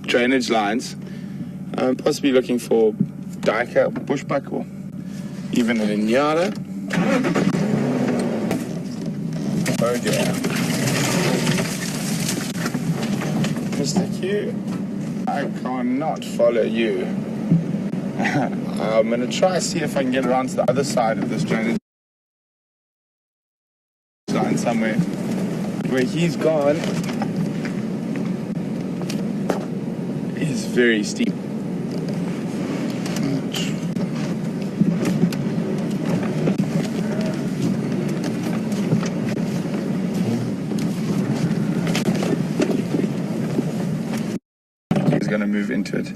drainage lines. Possibly looking for duiker, bushbuck, or even an inyala. Oh dear. Mr. Q, I cannot follow you. I'm going to try see if I can get around to the other side of this drainage line somewhere. Where he's gone is very steep. He's going to move into it.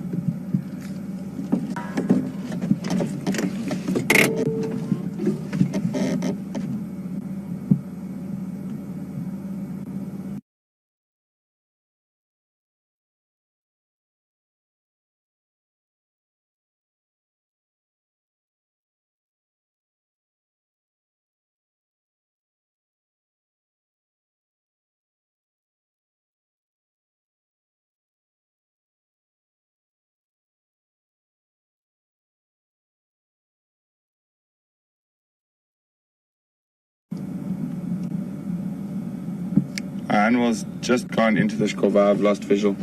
Animal's just gone into the Shkova. I've lost visual.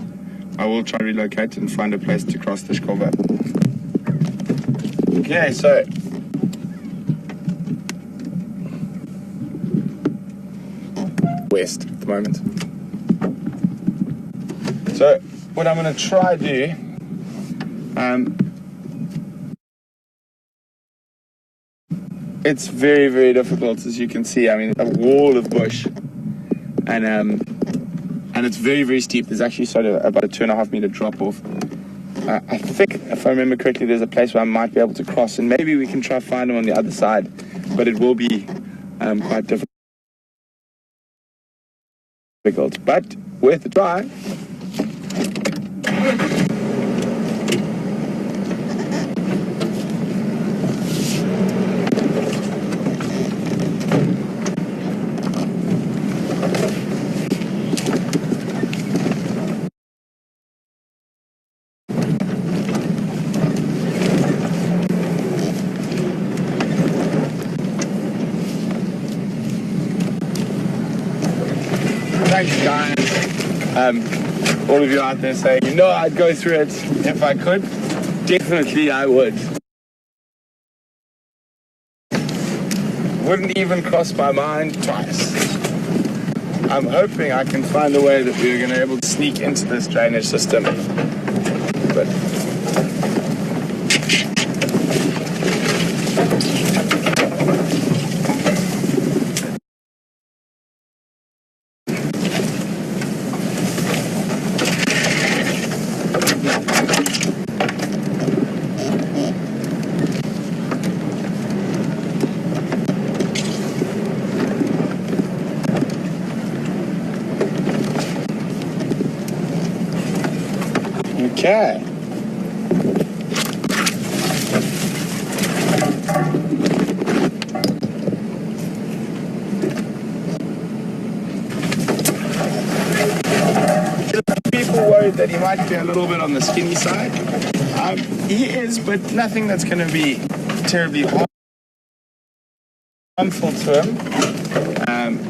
I will try to relocate and find a place to cross the Shkova. Okay, so west at the moment. So what I'm going to try do, it's very, very difficult, as you can see. I mean, a wall of bush. And it's very, very steep. There's actually sort of about a 2.5 meter drop off. I think, if I remember correctly, there's a place where I might be able to cross, and maybe we can try to find them on the other side, but it will be quite difficult. But worth a try. Thanks, guys. All of you out there saying, you know, I'd go through it if I could. Definitely I would. Wouldn't even cross my mind twice. I'm hoping I can find a way that we're going to be able to sneak into this drainage system. But okay. People worried that he might be a little bit on the skinny side. He is, but nothing that's going to be terribly harmful to him.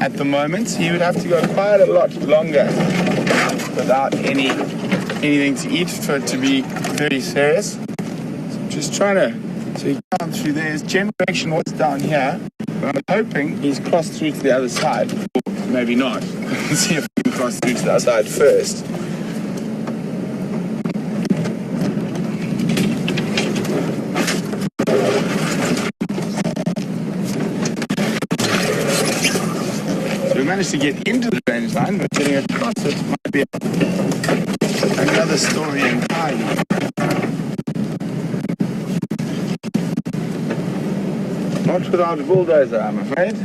At the moment, he would have to go quite a lot longer without anything to eat for it to be very serious. So I'm just trying to, so he's down through there. His general direction was down here, but I'm hoping he's crossed through to the other side. Or maybe not. Let's see if we can cross through to the other side first. So we managed to get into the drainage line, but getting across it might be another story entirely. Not without a bulldozer, I'm afraid.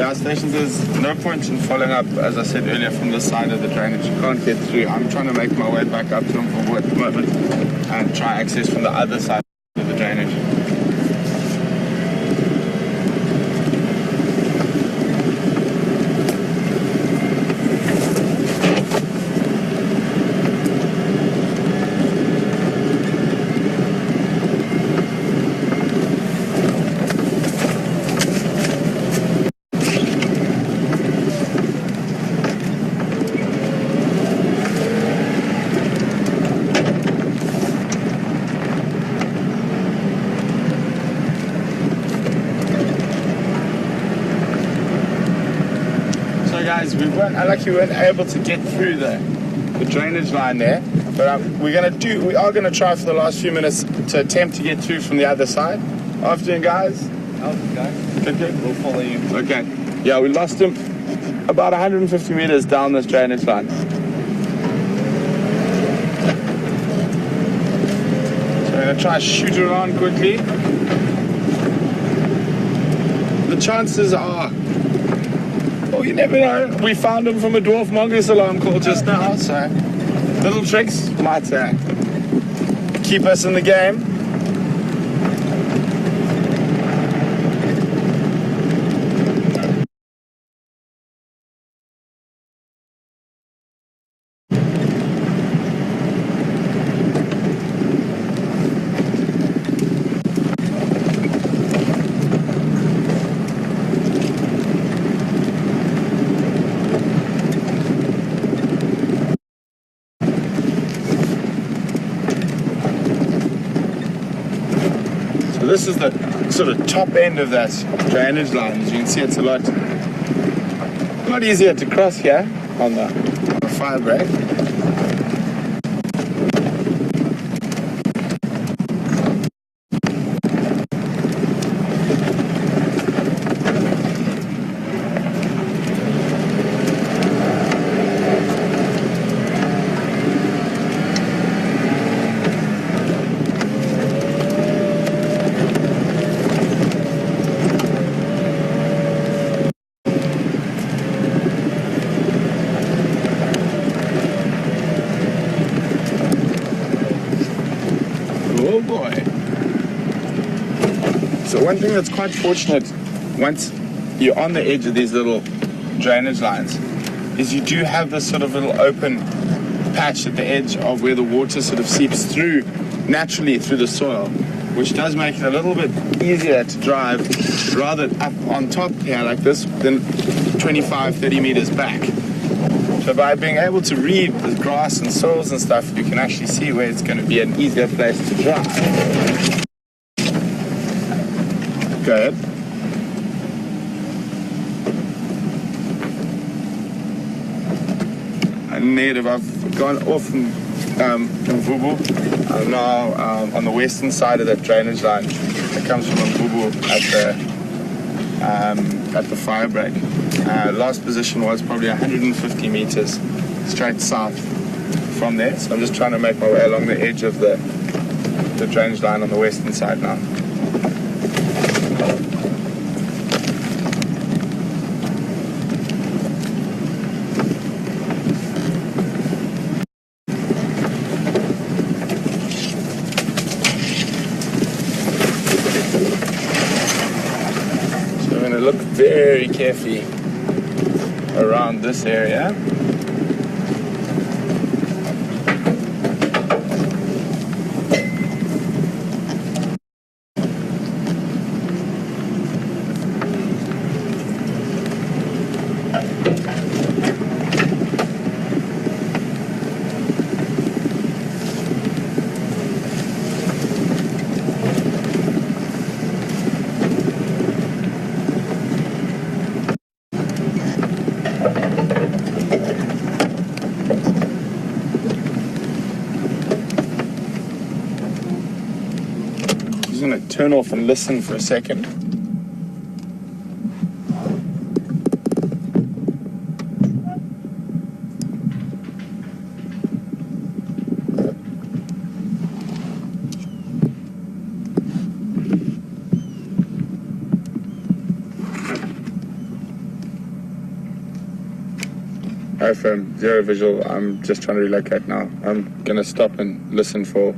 our stations, there's no point in following up, as I said earlier, from the side of the drainage. You can't get through. I'm trying to make my way back up to Mvubu at the moment and try access from the other side of the drainage. Guys, we weren't able to get through the drainage line there, but we are gonna try for the last few minutes to attempt to get through from the other side. Afternoon, guys. Good. We'll follow you. Okay. Yeah, we lost him about 150 meters down this drainage line. So we're gonna try shoot around quickly. The chances are, well, you never know. We found him from a dwarf mongoose alarm call just now, so little tricks might keep us in the game. This is the sort of top end of that drainage line. As you can see, it's a lot easier to cross here on the fire break. Oh boy. So one thing that's quite fortunate once you're on the edge of these little drainage lines is you do have this sort of little open patch at the edge of where the water sort of seeps through naturally through the soil, which does make it a little bit easier to drive rather up on top here like this than 25-30 meters back. So by being able to read the grass and soils and stuff, you can actually see where it's going to be an easier place to drive. Go ahead. Native, I've gone off from Mvubu. I'm now on the western side of that drainage line that comes from Mvubu at the fire break. Last position was probably 150 meters straight south from there. So I'm just trying to make my way along the edge of the drainage line on the western side now. So I'm going to look very carefully around this area. I'm going to turn off and listen for a second. No phone, zero visual. I'm just trying to relocate now. I'm gonna stop and listen for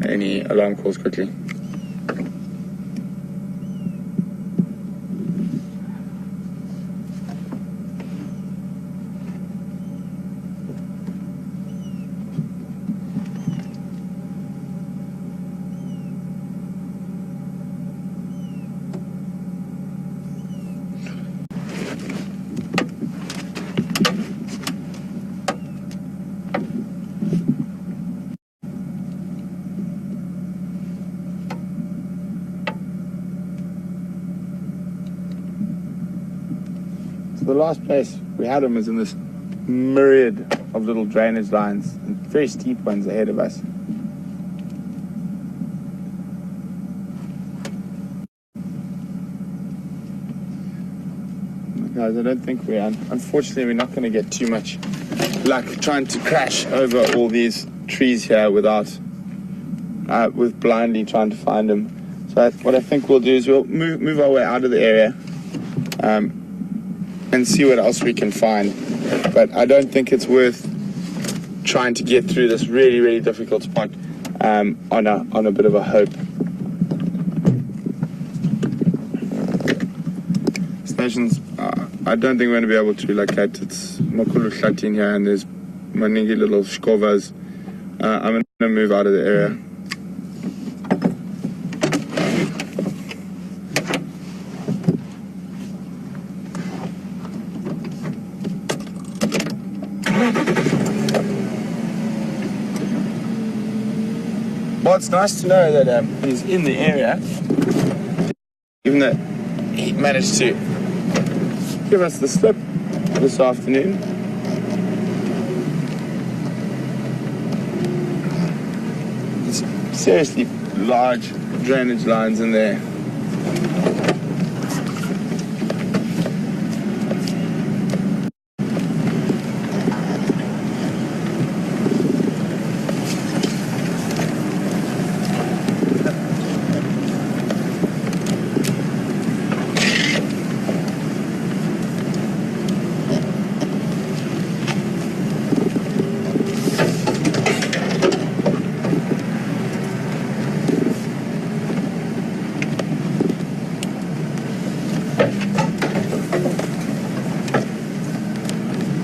any alarm calls quickly. The last place we had him was in this myriad of little drainage lines, and very steep ones ahead of us. Guys, I don't think unfortunately we're not going to get too much luck trying to crash over all these trees here with blindly trying to find them. So what I think we'll do is we'll move our way out of the area and see what else we can find. But I don't think it's worth trying to get through this really, really difficult spot on a bit of a hope. Stations, I don't think we're going to be able to relocate. It's Makulu Hlatin here, and there's maningi little shkovas. I'm going to move out of the area. Well, it's nice to know that he's in the area, even though he managed to give us the slip this afternoon. It's seriously large drainage lines in there.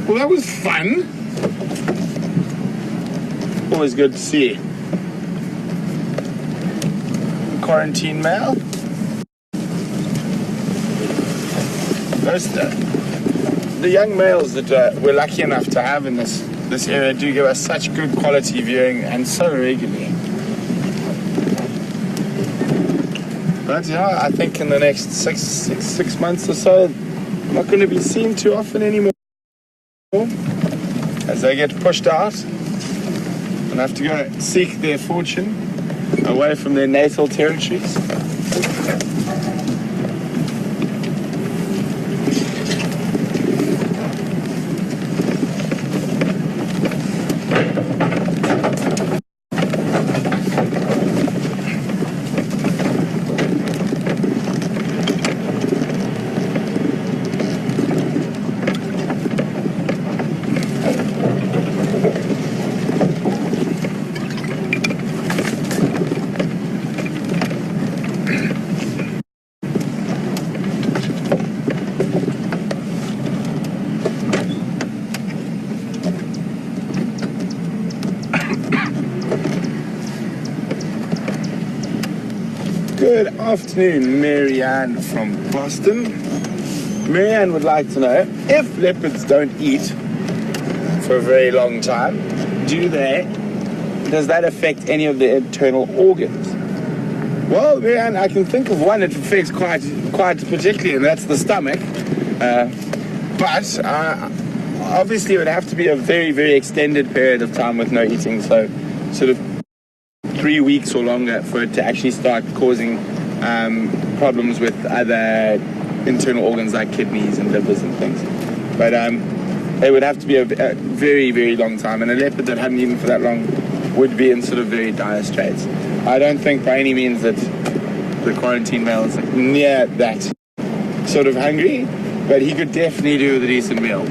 Well, that was fun. Always good to see. Quarantine mail. The young males that we're lucky enough to have in this area do give us such good quality viewing, and so regularly. But yeah, I think in the next six months or so, I'm not going to be seen too often anymore. As they get pushed out and have to go seek their fortune away from their natal territories. Good afternoon, Marianne from Boston. Marianne would like to know, if leopards don't eat for a very long time, does that affect any of their internal organs? Well, Marianne, I can think of one it affects quite particularly, and that's the stomach. But obviously it would have to be a very, very extended period of time with no eating, so sort of 3 weeks or longer for it to actually start causing problems with other internal organs like kidneys and livers and things. But it would have to be a very, very long time, and a leopard that hadn't eaten for that long would be in sort of very dire straits. I don't think by any means that the quarantine male is near that sort of hungry, but he could definitely do with a decent meal.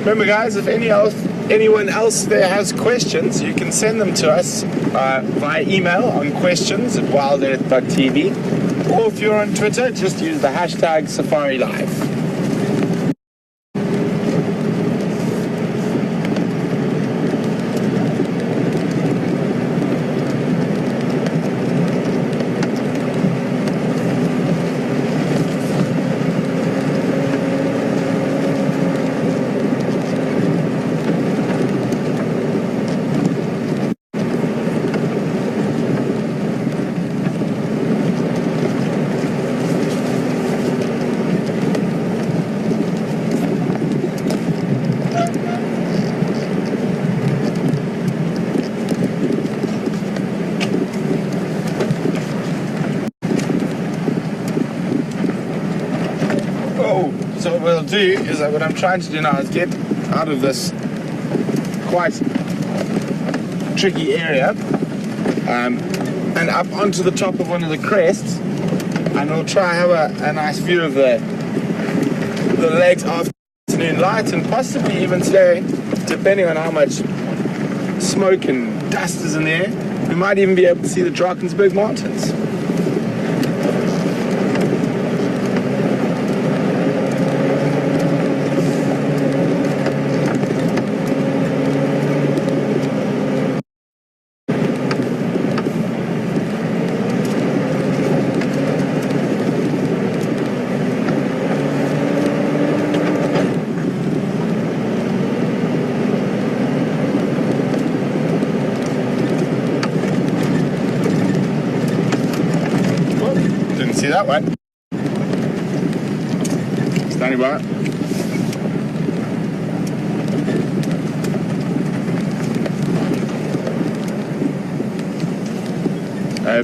Remember guys, if anyone else there has questions, you can send them to us via email on questions@wildearth.tv, or if you're on Twitter, just use the hashtag #SafariLive. So what we'll do is what I'm trying to do now is get out of this quite tricky area and up onto the top of one of the crests, and we'll try have a nice view of the late afternoon light, and possibly even today, depending on how much smoke and dust is in the air, we might even be able to see the Drakensberg Mountains. See that one? Standing by.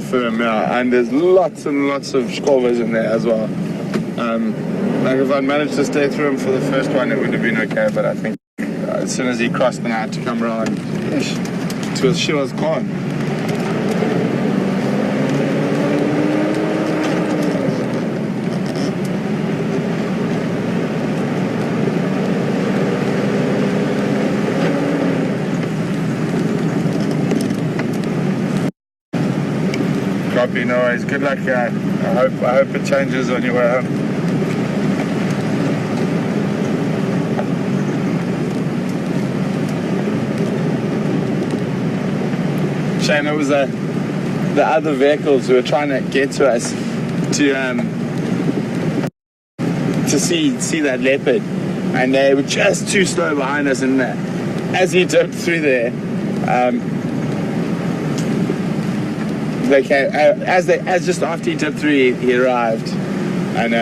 Firm, yeah. And there's lots and lots of squalvers in there as well. Like if I'd managed to stay through him for the first one, it would have been okay, but I think as soon as he crossed, then I had to come around. She was gone. Copy, no worries. Good luck, I hope it changes on your way home. Shane, it was the other vehicles who were trying to get to us to see that leopard, and they were just too slow behind us, and as he dipped through there, they came, as just after he dipped through, he arrived, and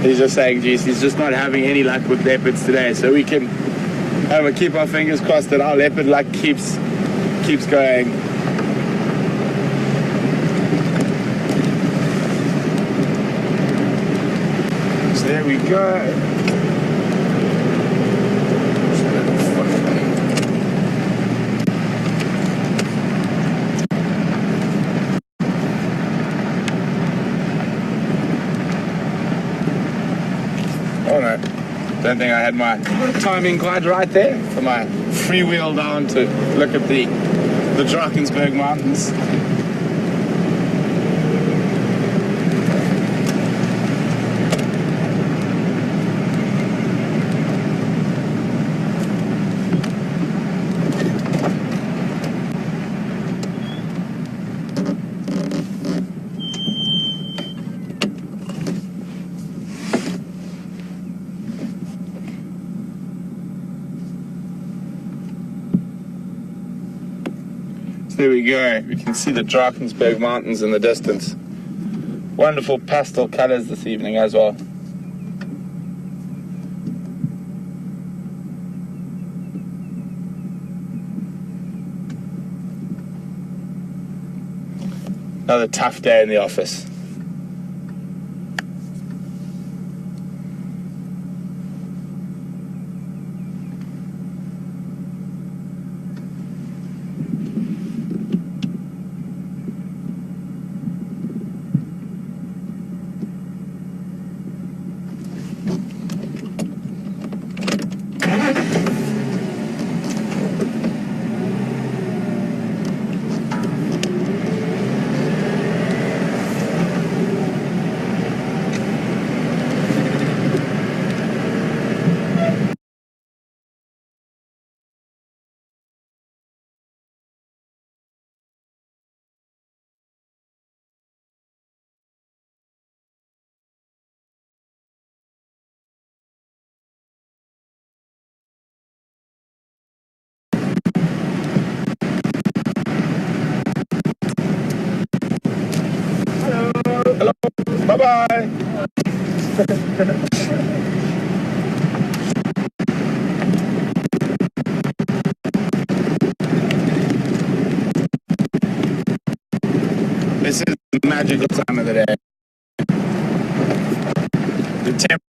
he's just saying, geez, he's just not having any luck with leopards today. So we can keep our fingers crossed that our leopard luck keeps going. So there we go. Oh no, don't think I had my timing quite right there for my freewheel down to look at the Drakensberg Mountains. There we go. We can see the Drakensberg Mountains in the distance. Wonderful pastel colors this evening as well. Another tough day in the office. Bye-bye. This is the magical time of the day. The temperature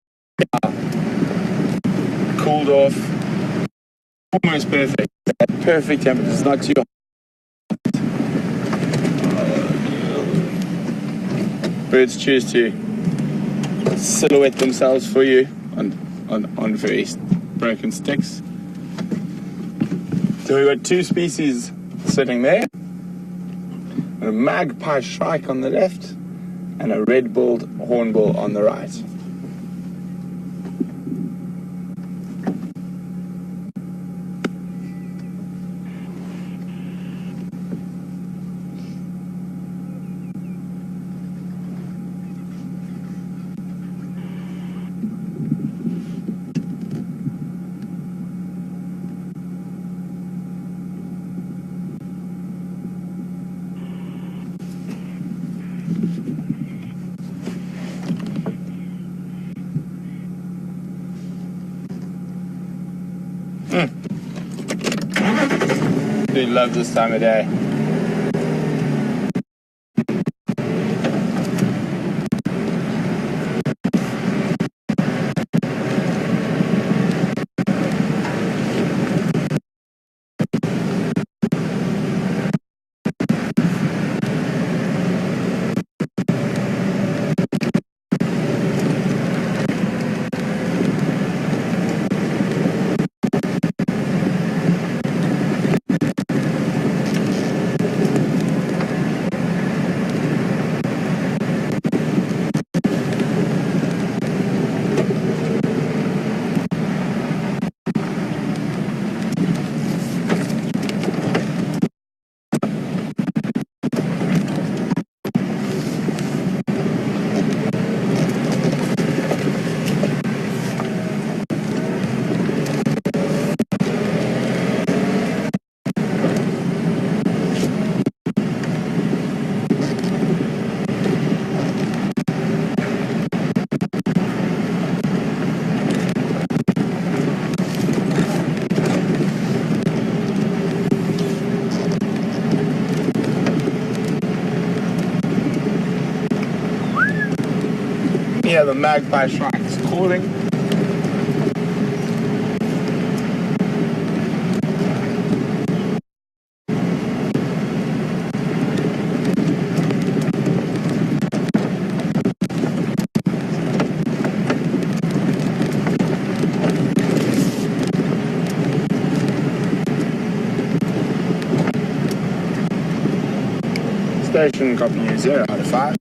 cooled off, almost perfect. Perfect temperature. It's not too hot. Birds choose to silhouette themselves for you on very broken sticks. So we've got two species sitting there. A magpie shrike on the left and a red-billed hornbill on the right. They love this time of day. Yeah, the magpie shrike is calling. Station copy you 0 out of 5.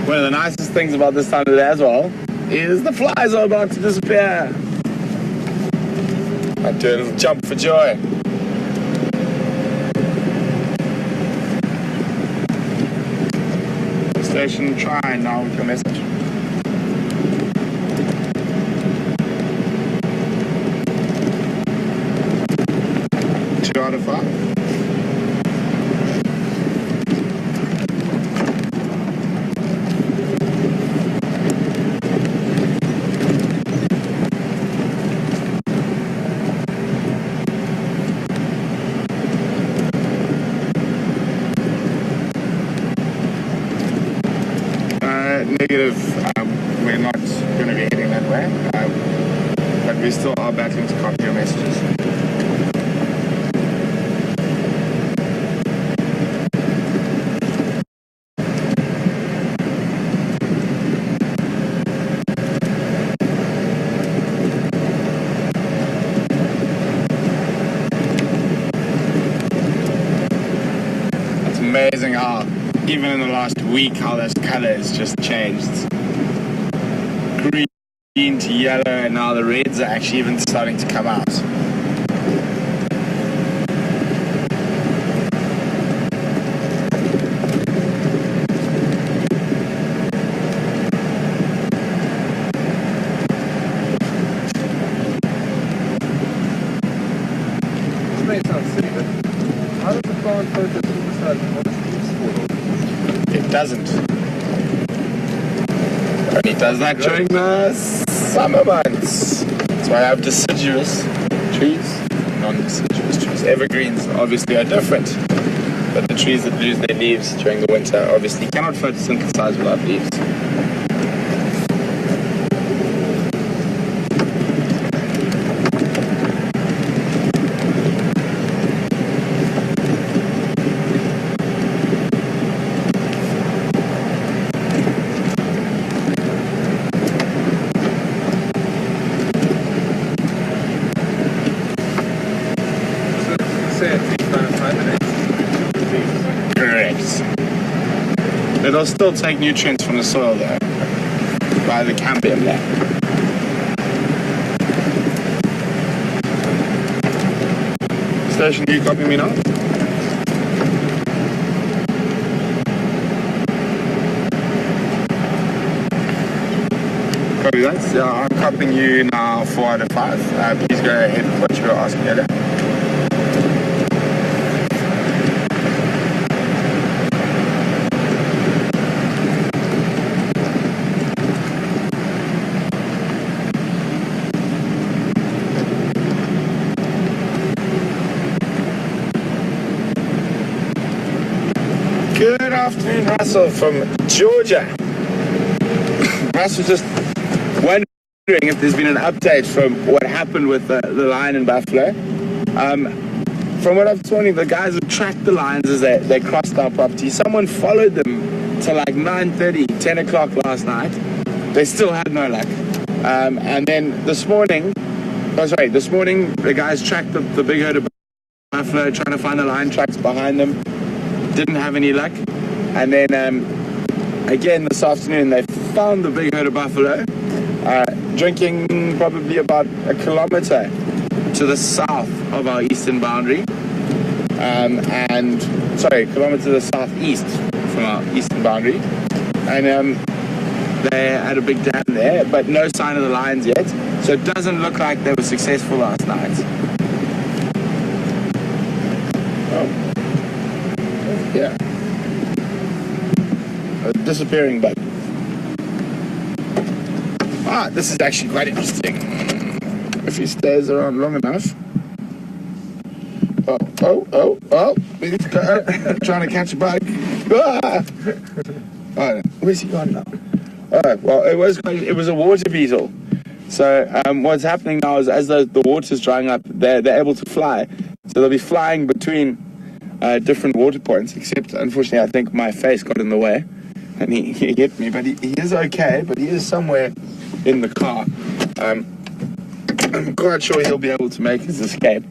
One of the nicest things about this time of the day as well is the flies are about to disappear. I do a little jump for joy. Station try now with your message. 2 out of 5. Negative, we're not going to be heading that way, but we still are battling to copy your messages. It's amazing how even in the last week how this color has just changed. Green to yellow, and now the reds are actually even starting to come out. doesn't. Only does that during the summer months. That's why I have deciduous trees, non-deciduous trees. Evergreens obviously are different, but the trees that lose their leaves during the winter obviously cannot photosynthesize without leaves. It'll still take nutrients from the soil though, by the cambium there. Station, do you copy me now? Copy that? Yeah, I'm copying you now 4 out of 5. Please go ahead with what you were asking earlier. Good afternoon, Russell from Georgia. Russell just wondering if there's been an update from what happened with the lion in Buffalo. From what I've told you, the guys have tracked the lions as they crossed our property. Someone followed them to like 9:30, 10 o'clock last night. They still had no luck. And then this morning, the guys tracked the big herd of buffalo, trying to find the lion tracks behind them. Didn't have any luck. And then again this afternoon they found the big herd of buffalo drinking probably about a kilometer to the south of our eastern boundary, a kilometer to the southeast from our eastern boundary, and they had a big dam there, but no sign of the lions yet, so it doesn't look like they were successful last night. Yeah. A disappearing bug. This is actually quite interesting. If he stays around long enough. Oh. Trying to catch a bug. Where's he gone now? Well, it was a water beetle. So what's happening now is as the water's drying up, they're able to fly. So they'll be flying between different water points, except unfortunately I think my face got in the way and he hit me, but he is okay, but he is somewhere in the car. I'm quite sure he'll be able to make his escape.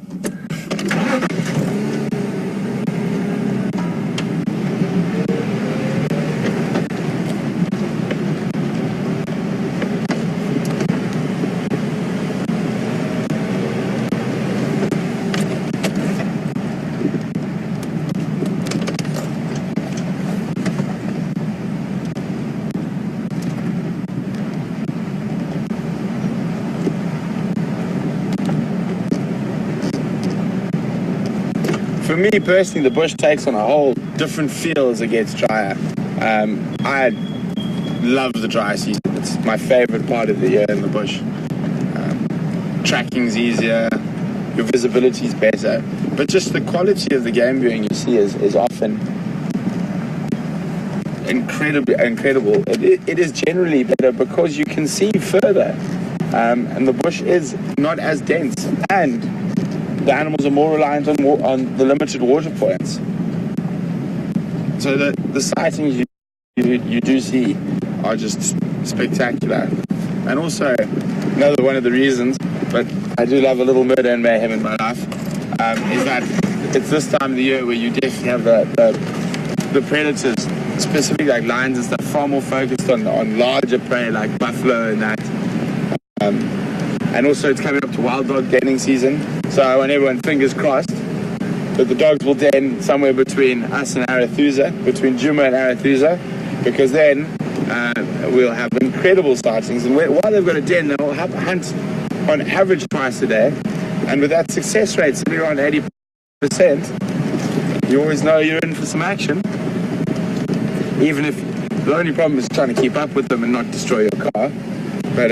For me personally, the bush takes on a whole different feel as it gets drier. I love the dry season. It's my favorite part of the year in the bush. Tracking's easier, your visibility is better, but just the quality of the game viewing you see is often incredible. It is generally better because you can see further, and the bush is not as dense, and the animals are more reliant on the limited water points. So the sightings you do see are just spectacular. And also, another one of the reasons, but I do love a little murder and mayhem in my life, is that it's this time of the year where you definitely have the predators, specifically like lions and stuff, far more focused on larger prey like buffalo and that. And also it's coming up to wild dog denning season, so I want everyone fingers crossed that the dogs will den somewhere between us and Arathusa, between Juma and Arathusa, because then we'll have incredible sightings. And while they've got a den, they'll have a hunt on average twice a day, and with that success rate sitting around 80%, you always know you're in for some action. even if the only problem is trying to keep up with them and not destroy your car. But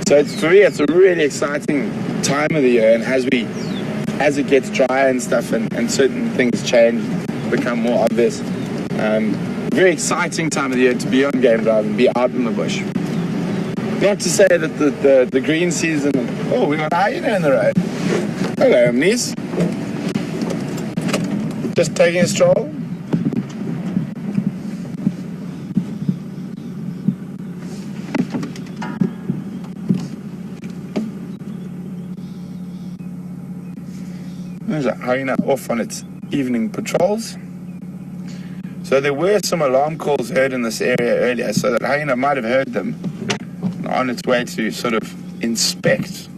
so for me, it's a really exciting time of the year, and as it gets drier and stuff, and certain things change, become more obvious. Very exciting time of the year to be on game drive and be out in the bush. Not to say that the green season. Oh, we got hyena in the road. Hello, Omnis. Just taking a stroll. There's a hyena off on its evening patrols. So there were some alarm calls heard in this area earlier, so that hyena might have heard them on its way to sort of inspect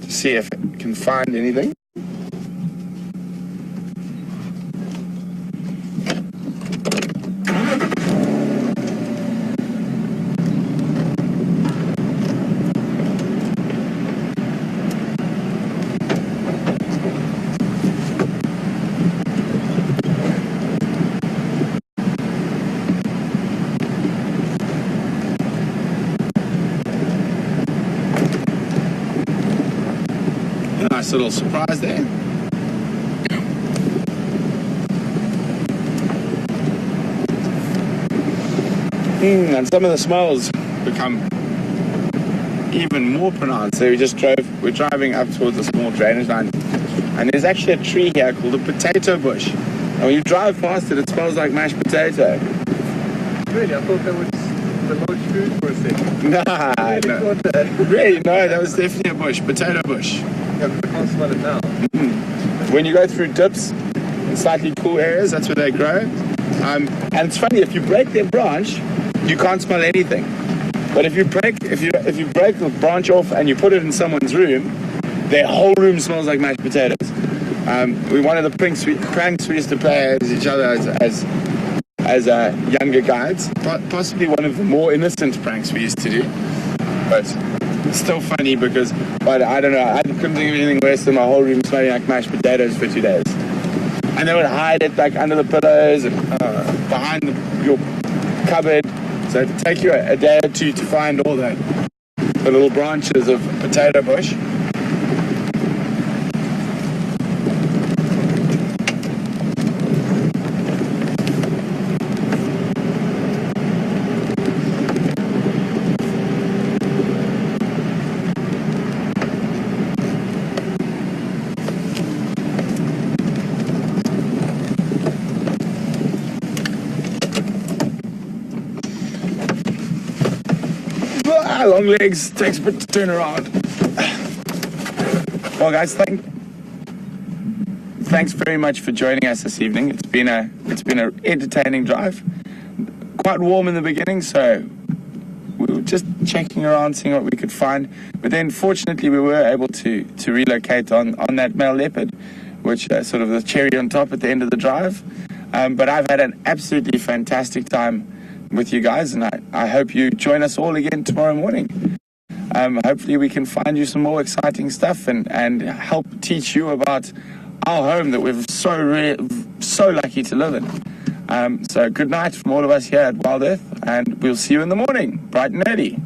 to see if it can find anything. Nice little surprise there. And some of the smells become even more pronounced. So we're driving up towards a small drainage line, and there's actually a tree here called a potato bush. And when you drive past it smells like mashed potato. Really? I thought that was the large food for a second. Nah, really no. Thought that. Really? No, that was definitely a bush, potato bush. Yeah, but I can't smell it now. When you go through dips in slightly cool areas, that's where they grow. And it's funny, if you break their branch, you can't smell anything. But if you break the branch off and you put it in someone's room, their whole room smells like mashed potatoes. One of the pranks we used to play as each other as younger guys, possibly one of the more innocent pranks we used to do. But it's still funny because, but I don't know, I couldn't think of anything worse than my whole room smelling like mashed potatoes for 2 days. And they would hide it like under the pillows and behind your cupboard. So it'd take you a day or two to find all the little branches of potato bush. Long legs, takes a bit to turn around. Well, guys, thanks very much for joining us this evening. It's been an entertaining drive. Quite warm in the beginning, so we were just checking around, seeing what we could find. But then, fortunately, we were able to relocate on that male leopard, which sort of the cherry on top at the end of the drive. But I've had an absolutely fantastic time with you guys, and I hope you join us all again tomorrow morning. Hopefully we can find you some more exciting stuff and help teach you about our home that we're so lucky to live in. So good night from all of us here at Wild Earth, and we'll see you in the morning, bright and early.